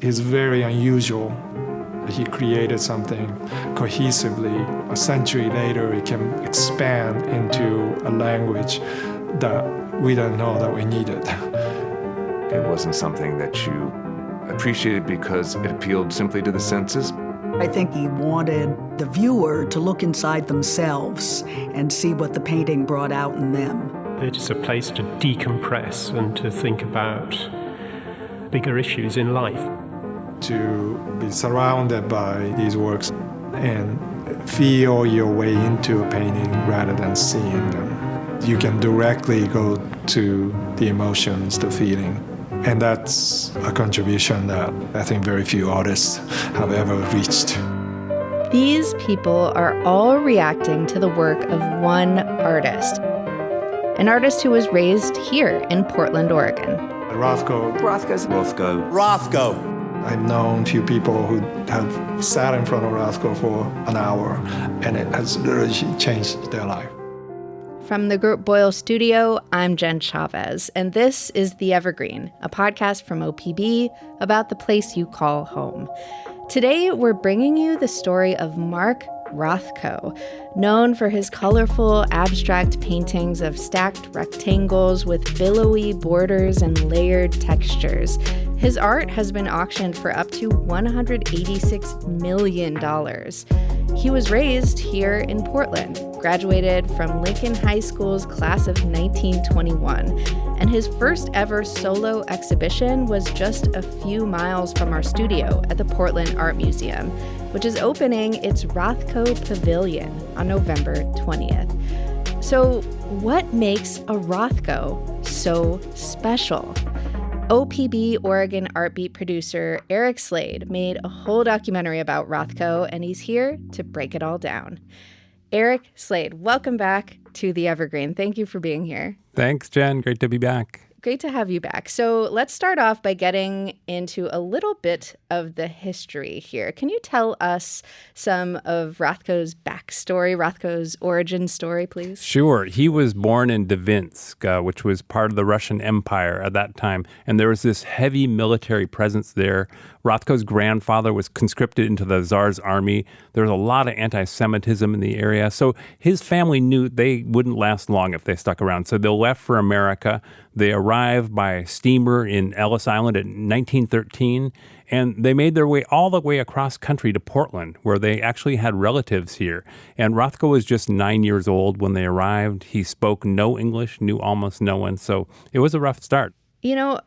is very unusual. He created something cohesively. A century later, it can expand into a language that we didn't know that we needed. It wasn't something that you appreciated because it appealed simply to the senses. I think he wanted the viewer to look inside themselves and see what the painting brought out in them. It is a place to decompress and to think about bigger issues in life. To be surrounded by these works and feel your way into a painting rather than seeing them. You can directly go to the emotions, the feeling. And that's a contribution that I think very few artists have ever reached. These people are all reacting to the work of one artist, an artist who was raised here in Portland, Oregon. Rothko. I've known a few people who have sat in front of Rothko for an hour, and it has literally changed their life. From the Group Boyle studio, I'm Jen Chavez, and this is The Evergreen, a podcast from OPB about the place you call home. Today, we're bringing you the story of Mark Rothko, known for his colorful, abstract paintings of stacked rectangles with billowy borders and layered textures. His art has been auctioned for up to $186 million. He was raised here in Portland, graduated from Lincoln High School's class of 1921, and his first ever solo exhibition was just a few miles from our studio at the Portland Art Museum, which is opening its Rothko Pavilion on November 20th. So, what makes a Rothko so special? OPB Oregon Art Beat producer Eric Slade made a whole documentary about Rothko, and he's here to break it all down. Eric Slade, welcome back to The Evergreen. Thank you for being here. Thanks, Jen. Great to be back. Great to have you back. So let's start off by getting into a little bit of the history here. Can you tell us some of Rothko's backstory, Rothko's origin story, please? Sure. He was born in Dvinsk, which was part of the Russian Empire at that time. And there was this heavy military presence there. Rothko's grandfather was conscripted into the Tsar's army. There was a lot of anti-Semitism in the area. So his family knew they wouldn't last long if they stuck around. So they left for America. They arrived by steamer in Ellis Island in 1913, and they made their way all the way across country to Portland, where they actually had relatives here. And Rothko was just 9 years old when they arrived. He spoke no English, knew almost no one, so it was a rough start. You know,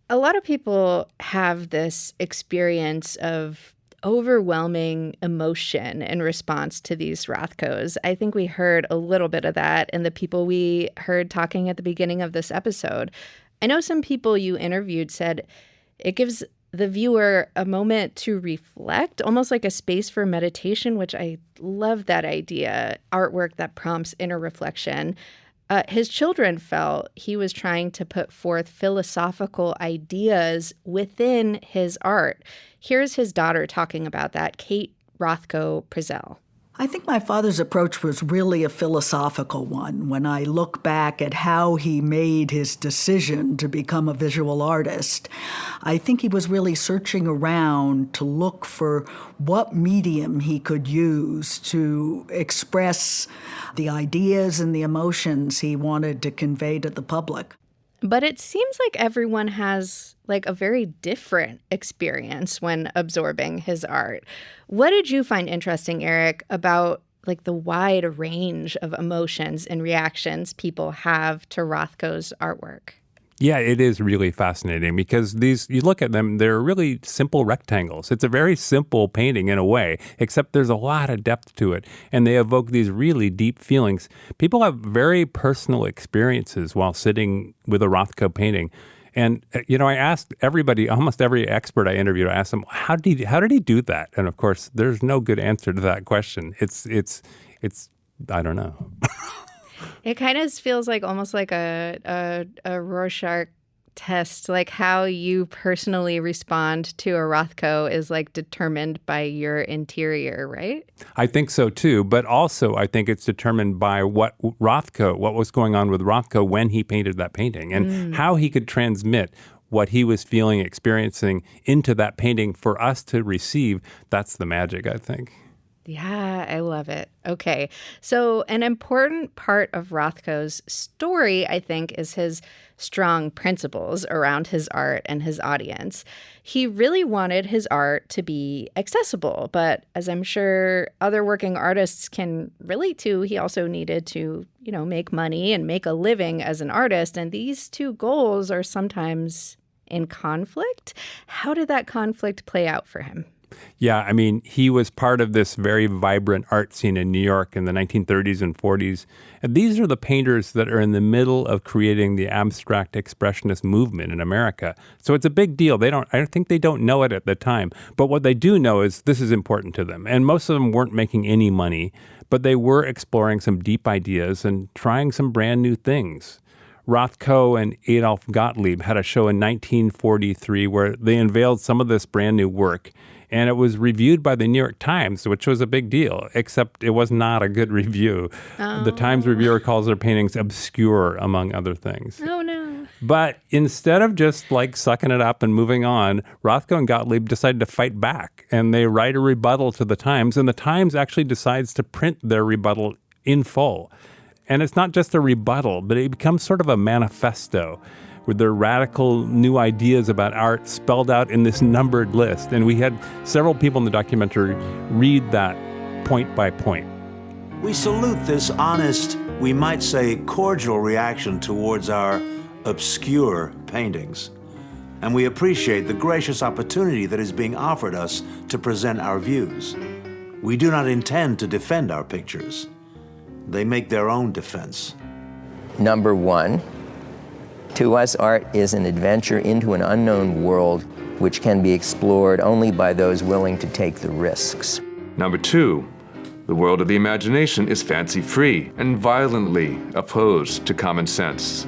a lot of people have this experience of overwhelming emotion in response to these Rothkos. I think we heard a little bit of that in the people we heard talking at the beginning of this episode. I know some people you interviewed said it gives the viewer a moment to reflect, almost like a space for meditation, which I love that idea, artwork that prompts inner reflection. His children felt he was trying to put forth philosophical ideas within his art. Here's his daughter talking about that, Kate Rothko Prezell. I think my father's approach was really a philosophical one. When I look back at how he made his decision to become a visual artist, I think he was really searching around to look for what medium he could use to express the ideas and the emotions he wanted to convey to the public. But it seems like everyone has like a very different experience when absorbing his art. What did you find interesting, Eric, about like the wide range of emotions and reactions people have to Rothko's artwork? Yeah, it is really fascinating because you look at them, they're really simple rectangles. It's a very simple painting in a way, except there's a lot of depth to it, and they evoke these really deep feelings. People have very personal experiences while sitting with a Rothko painting. And, I asked everybody, almost every expert I interviewed, I asked them, how did he do that? And of course, there's no good answer to that question. It's I don't know. It kind of feels like almost like a Rorschach test, like how you personally respond to a Rothko is like determined by your interior, right? I think so too, but also I think it's determined by what was going on with Rothko when he painted that painting and how he could transmit what he was feeling, experiencing into that painting for us to receive. That's the magic, I think. Yeah, I love it. Okay. So an important part of Rothko's story, I think, is his strong principles around his art and his audience. He really wanted his art to be accessible, but as I'm sure other working artists can relate to, he also needed to, make money and make a living as an artist. And these two goals are sometimes in conflict. How did that conflict play out for him? Yeah, I mean, he was part of this very vibrant art scene in New York in the 1930s and 40s. And these are the painters that are in the middle of creating the abstract expressionist movement in America. So it's a big deal. I think they don't know it at the time. But what they do know is this is important to them. And most of them weren't making any money, but they were exploring some deep ideas and trying some brand new things. Rothko and Adolf Gottlieb had a show in 1943 where they unveiled some of this brand new work. And it was reviewed by the New York Times, which was a big deal, except it was not a good review. Oh. The Times reviewer calls their paintings obscure, among other things. Oh, no. But instead of just sucking it up and moving on, Rothko and Gottlieb decided to fight back. And they write a rebuttal to the Times. And the Times actually decides to print their rebuttal in full. And it's not just a rebuttal, but it becomes sort of a manifesto with their radical new ideas about art spelled out in this numbered list. And we had several people in the documentary read that point by point. We salute this honest, we might say cordial reaction towards our obscure paintings. And we appreciate the gracious opportunity that is being offered us to present our views. We do not intend to defend our pictures. They make their own defense. Number one, to us, art is an adventure into an unknown world which can be explored only by those willing to take the risks. Number two, the world of the imagination is fancy-free and violently opposed to common sense.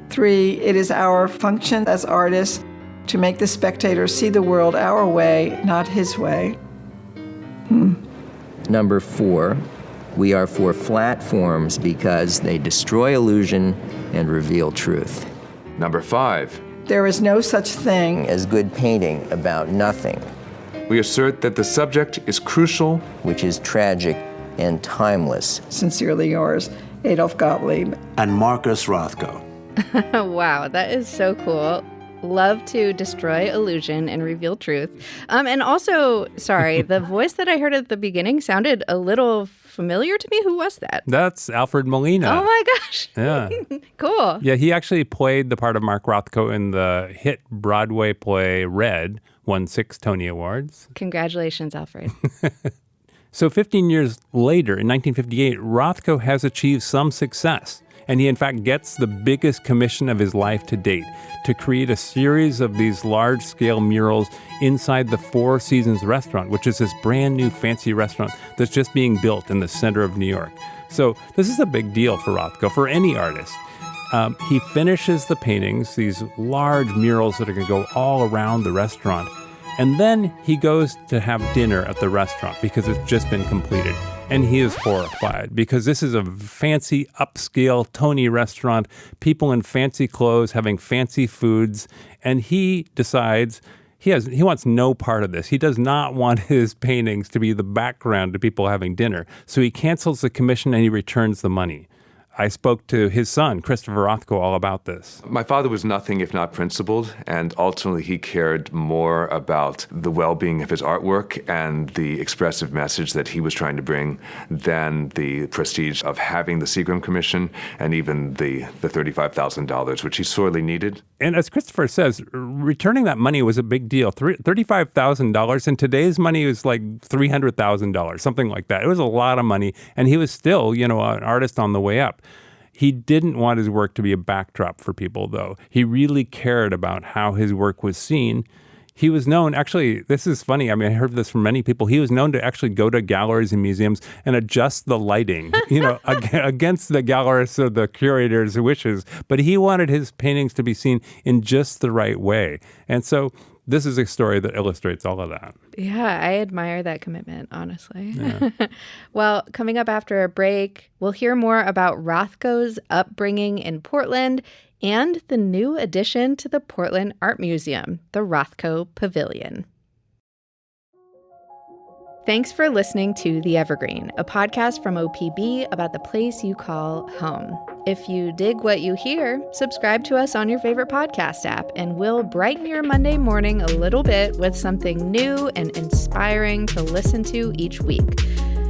3, it is our function as artists to make the spectator see the world our way, not his way. Number 4, we are for flat forms because they destroy illusion and reveal truth. Number 5, there is no such thing as good painting about nothing. We assert that the subject is crucial, which is tragic and timeless. Sincerely yours, Adolf Gottlieb. And Marcus Rothko. Wow, that is so cool. Love to destroy illusion and reveal truth. And also, sorry, the voice that I heard at the beginning sounded a little familiar to me. Who was that? That's Alfred Molina. Oh my gosh. Yeah. Cool. Yeah, he actually played the part of Mark Rothko in the hit Broadway play Red, won 6 Tony Awards. Congratulations, Alfred. So 15 years later, in 1958, Rothko has achieved some success. And he, in fact, gets the biggest commission of his life to date to create a series of these large-scale murals inside the Four Seasons restaurant, which is this brand new fancy restaurant that's just being built in the center of New York. So this is a big deal for Rothko, for any artist. He finishes the paintings, these large murals that are going to go all around the restaurant. And then he goes to have dinner at the restaurant because it's just been completed. And he is horrified because this is a fancy, upscale Tony restaurant, people in fancy clothes having fancy foods. And he decides he wants no part of this. He does not want his paintings to be the background to people having dinner. So he cancels the commission and he returns the money. I spoke to his son, Christopher Rothko, all about this. My father was nothing if not principled, and ultimately he cared more about the well-being of his artwork and the expressive message that he was trying to bring than the prestige of having the Seagram Commission and even the $35,000, which he sorely needed. And as Christopher says, returning that money was a big deal. $35,000, and today's money is like $300,000, something like that. It was a lot of money, and he was still, an artist on the way up. He didn't want his work to be a backdrop for people, though. He really cared about how his work was seen. He was known, actually, this is funny. I mean, I heard this from many people. He was known to actually go to galleries and museums and adjust the lighting, against the gallerists or the curator's wishes. But he wanted his paintings to be seen in just the right way. And so this is a story that illustrates all of that. Yeah, I admire that commitment, honestly. Yeah. Well, coming up after a break, we'll hear more about Rothko's upbringing in Portland and the new addition to the Portland Art Museum, the Rothko Pavilion. Thanks for listening to The Evergreen, a podcast from OPB about the place you call home. If you dig what you hear, subscribe to us on your favorite podcast app, and we'll brighten your Monday morning a little bit with something new and inspiring to listen to each week.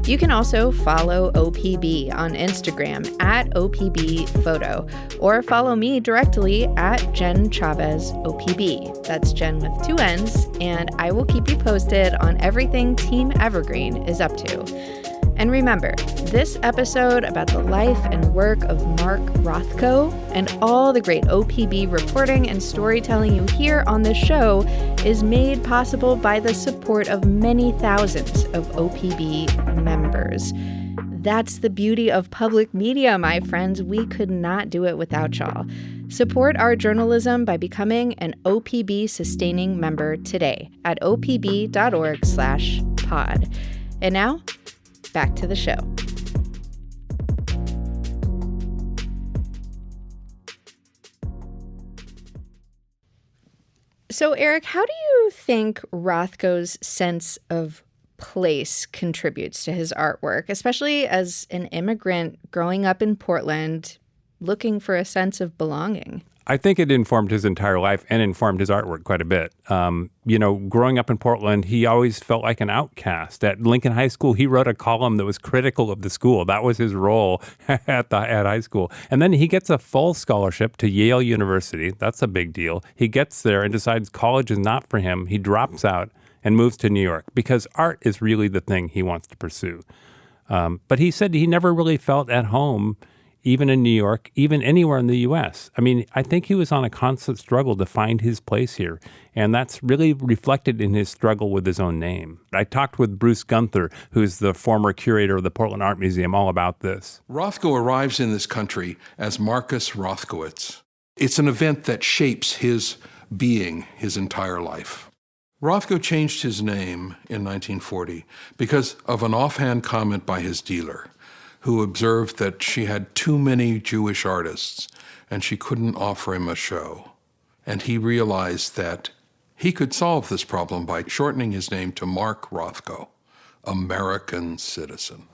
You can also follow OPB on Instagram at OPB Photo, or follow me directly at Jen Chavez OPB. That's Jen with 2 N's, and I will keep you posted on everything Team Evergreen is up to. And remember, this episode about the life and work of Mark Rothko and all the great OPB reporting and storytelling you hear on this show is made possible by the support of many thousands of OPB members. That's the beauty of public media, my friends. We could not do it without y'all. Support our journalism by becoming an OPB sustaining member today at opb.org/pod. And now, back to the show. So, Eric, how do you think Rothko's sense of place contributes to his artwork, especially as an immigrant growing up in Portland, looking for a sense of belonging? I think it informed his entire life and informed his artwork quite a bit. Growing up in Portland, he always felt like an outcast. At Lincoln High School, he wrote a column that was critical of the school. That was his role at high school. And then he gets a full scholarship to Yale University. That's a big deal. He gets there and decides college is not for him. He drops out and moves to New York because art is really the thing he wants to pursue. But he said he never really felt at home even in New York, even anywhere in the U.S. I mean, I think he was on a constant struggle to find his place here, and that's really reflected in his struggle with his own name. I talked with Bruce Gunther, who's the former curator of the Portland Art Museum, all about this. Rothko arrives in this country as Marcus Rothkowitz. It's an event that shapes his being his entire life. Rothko changed his name in 1940 because of an offhand comment by his dealer, who observed that she had too many Jewish artists and she couldn't offer him a show. And he realized that he could solve this problem by shortening his name to Mark Rothko, American citizen.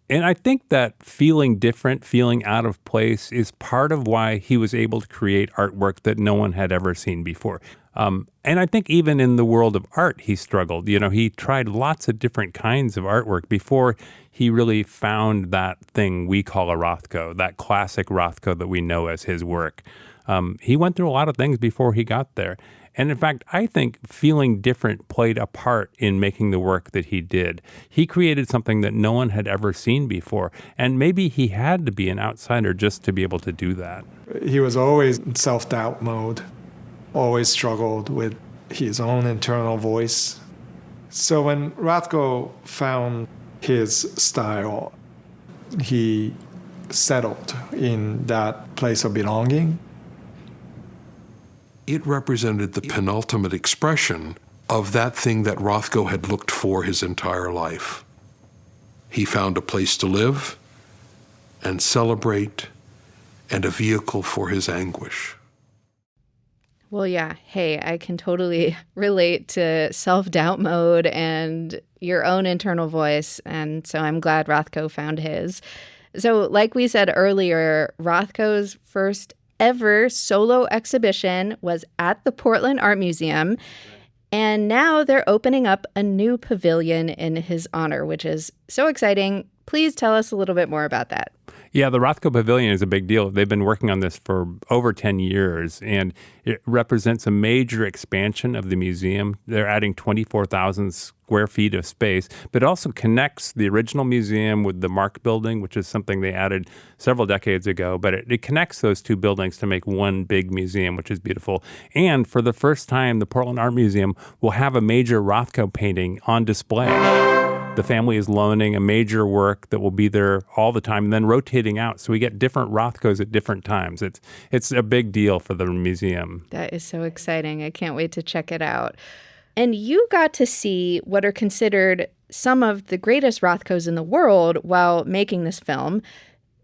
And I think that feeling different, feeling out of place is part of why he was able to create artwork that no one had ever seen before. And I think even in the world of art, he struggled. He tried lots of different kinds of artwork before he really found that thing we call a Rothko, that classic Rothko that we know as his work. He went through a lot of things before he got there. And in fact, I think feeling different played a part in making the work that he did. He created something that no one had ever seen before. And maybe he had to be an outsider just to be able to do that. He was always in self-doubt mode, always struggled with his own internal voice. So when Rothko found his style, he settled in that place of belonging. It represented the penultimate expression of that thing that Rothko had looked for his entire life. He found a place to live and celebrate and a vehicle for his anguish. Well, yeah. Hey, I can totally relate to self-doubt mode and your own internal voice. And so I'm glad Rothko found his. So like we said earlier, Rothko's first ever solo exhibition was at the Portland Art Museum. And now they're opening up a new pavilion in his honor, which is so exciting. Please tell us a little bit more about that. Yeah, the Rothko Pavilion is a big deal. They've been working on this for over 10 years, and it represents a major expansion of the museum. They're adding 24,000 square feet of space, but it also connects the original museum with the Mark building, which is something they added several decades ago. But it connects those two buildings to make one big museum, which is beautiful. And for the first time, the Portland Art Museum will have a major Rothko painting on display. The family is loaning a major work that will be there all the time and then rotating out. So we get different Rothkos at different times. It's a big deal for the museum. That is so exciting. I can't wait to check it out. And you got to see what are considered some of the greatest Rothkos in the world while making this film.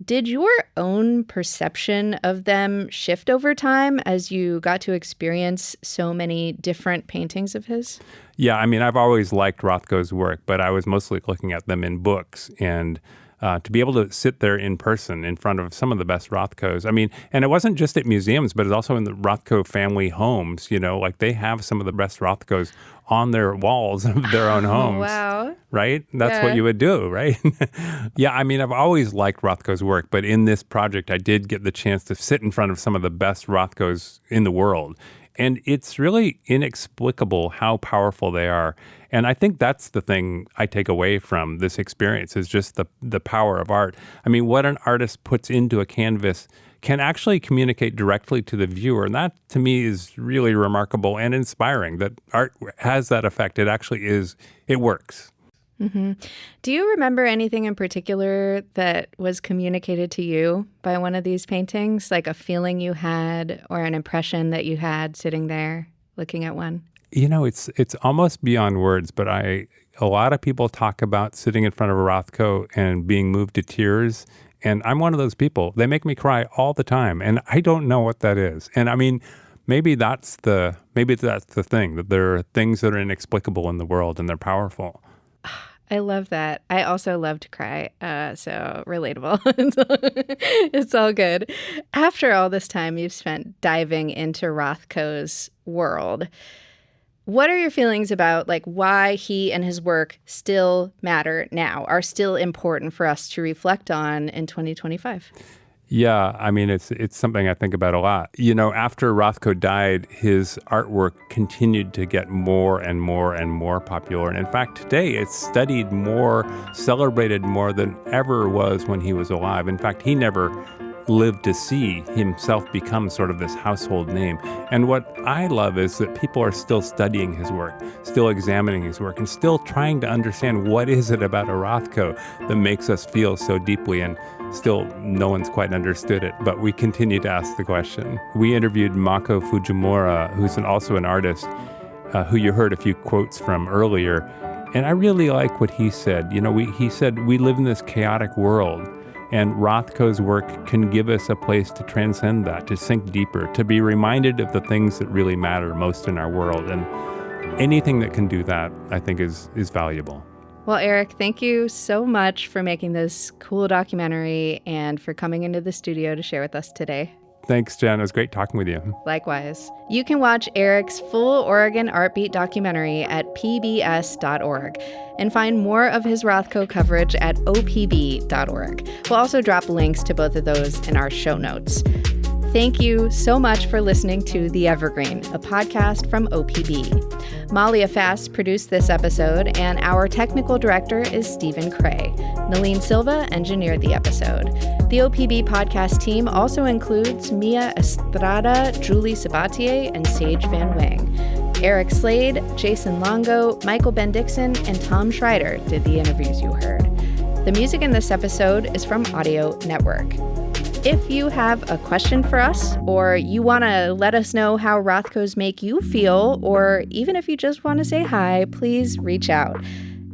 Did your own perception of them shift over time as you got to experience so many different paintings of his? Yeah, I mean, I've always liked Rothko's work, but I was mostly looking at them in books. And to be able to sit there in person in front of some of the best Rothkos. I mean, and it wasn't just at museums, but it's also in the Rothko family homes, like they have some of the best Rothkos on their walls of their own homes. Wow. Right? That's what you would do, right? Yeah, I mean, I've always liked Rothko's work, but in this project, I did get the chance to sit in front of some of the best Rothkos in the world. And it's really inexplicable how powerful they are. And I think that's the thing I take away from this experience is just the power of art. I mean, what an artist puts into a canvas can actually communicate directly to the viewer. And that, to me, is really remarkable and inspiring that art has that effect. It actually is, it works. Mm-hmm. Do you remember anything in particular that was communicated to you by one of these paintings, like a feeling you had or an impression that you had sitting there looking at one? It's almost beyond words, but a lot of people talk about sitting in front of a Rothko and being moved to tears. And I'm one of those people. They make me cry all the time. And I don't know what that is. And I mean, maybe that's the thing, that there are things that are inexplicable in the world and they're powerful. I love that. I also love to cry, so relatable. It's all good. After all this time you've spent diving into Rothko's world, what are your feelings about why he and his work still matter now, are still important for us to reflect on in 2025? Yeah, I mean, it's something I think about a lot. After Rothko died, his artwork continued to get more and more and more popular. And in fact, today it's studied more, celebrated more than ever was when he was alive. In fact, he never lived to see himself become sort of this household name. And what I love is that people are still studying his work, still examining his work, and still trying to understand what is it about a Rothko that makes us feel so deeply. And still, no one's quite understood it, but we continue to ask the question. We interviewed Mako Fujimura, who's also an artist, who you heard a few quotes from earlier. And I really like what he said. He said, we live in this chaotic world, and Rothko's work can give us a place to transcend that, to sink deeper, to be reminded of the things that really matter most in our world. And anything that can do that, I think, is valuable. Well, Eric, thank you so much for making this cool documentary and for coming into the studio to share with us today. Thanks, Jen. It was great talking with you. Likewise. You can watch Eric's full Oregon Art Beat documentary at pbs.org and find more of his Rothko coverage at opb.org. We'll also drop links to both of those in our show notes. Thank you so much for listening to The Evergreen, a podcast from OPB. Malia Fast produced this episode, and our technical director is Stephen Cray. Nalene Silva engineered the episode. The OPB podcast team also includes Mia Estrada, Julie Sabatier, and Sage Van Wang. Eric Slade, Jason Longo, Michael Ben-Dixon, and Tom Schreider did the interviews you heard. The music in this episode is from Audio Network. If you have a question for us, or you want to let us know how Rothkos make you feel, or even if you just want to say hi, please reach out.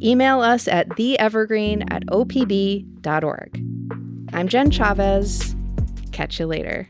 Email us at theevergreen@opb.org. I'm Jen Chavez. Catch you later.